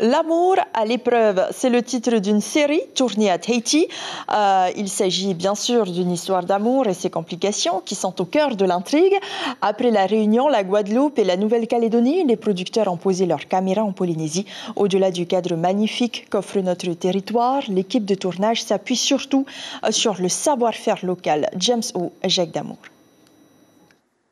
L'amour à l'épreuve, c'est le titre d'une série tournée à Tahiti. Il s'agit bien sûr d'une histoire d'amour et ses complications qui sont au cœur de l'intrigue. Après la Réunion, la Guadeloupe et la Nouvelle-Calédonie, les producteurs ont posé leurs caméras en Polynésie. Au-delà du cadre magnifique qu'offre notre territoire, l'équipe de tournage s'appuie surtout sur le savoir-faire local. James O. Jacques Damour.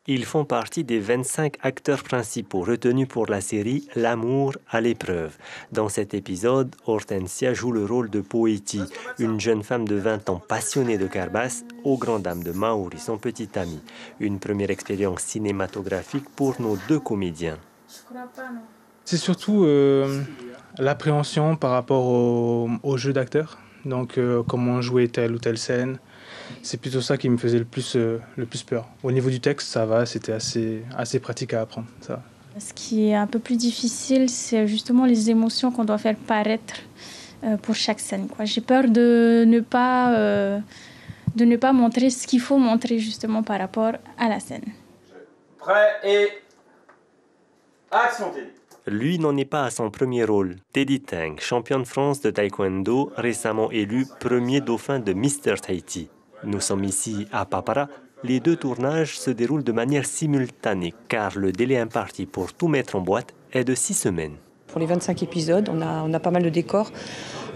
Ils font partie des 25 acteurs principaux retenus pour la série L'amour à l'épreuve. Dans cet épisode, Hortensia joue le rôle de Poeti, une jeune femme de 20 ans passionnée de carbas, aux grandes dames de Maori, son petit ami. Une première expérience cinématographique pour nos deux comédiens. C'est surtout l'appréhension par rapport au jeu d'acteur. Donc comment jouer telle ou telle scène. C'est plutôt ça qui me faisait le plus peur. Au niveau du texte, ça va, c'était assez pratique à apprendre. Ça va. Ce qui est un peu plus difficile, c'est justement les émotions qu'on doit faire paraître pour chaque scène, quoi. J'ai peur de ne pas montrer ce qu'il faut montrer justement par rapport à la scène. Prêt et action, Teddy. Lui n'en est pas à son premier rôle. Teddy Tang, champion de France de taekwondo, récemment élu premier dauphin de Mister Tahiti. Nous sommes ici à Papara. Les deux tournages se déroulent de manière simultanée car le délai imparti pour tout mettre en boîte est de 6 semaines. Pour les 25 épisodes, on a pas mal de décors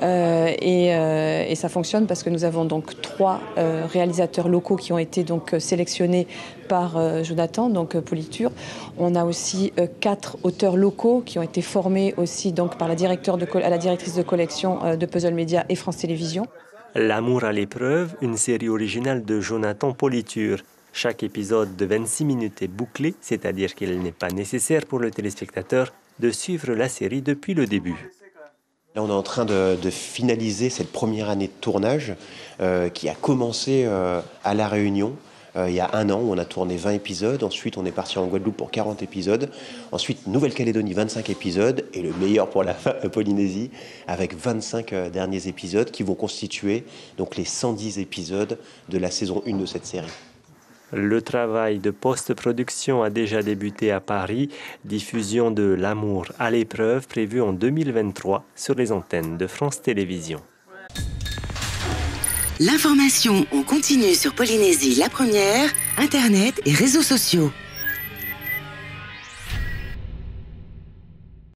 et ça fonctionne parce que nous avons donc 3 réalisateurs locaux qui ont été donc sélectionnés par Jonathan, donc Politure. On a aussi 4 auteurs locaux qui ont été formés aussi donc par la directrice de collection de Puzzle Media et France Télévisions. L'amour à l'épreuve, une série originale de Jonathan Politure. Chaque épisode de 26 minutes est bouclé, c'est-à-dire qu'il n'est pas nécessaire pour le téléspectateur de suivre la série depuis le début. Là, on est en train de finaliser cette première année de tournage qui a commencé à La Réunion. Il y a 1 an, où on a tourné 20 épisodes. Ensuite, on est parti en Guadeloupe pour 40 épisodes. Ensuite, Nouvelle-Calédonie, 25 épisodes. Et le meilleur pour la Polynésie, avec 25 derniers épisodes qui vont constituer donc, les 110 épisodes de la saison 1 de cette série. Le travail de post-production a déjà débuté à Paris. Diffusion de L'amour à l'épreuve prévue en 2023 sur les antennes de France Télévisions. L'information en continu sur Polynésie la première, Internet et réseaux sociaux.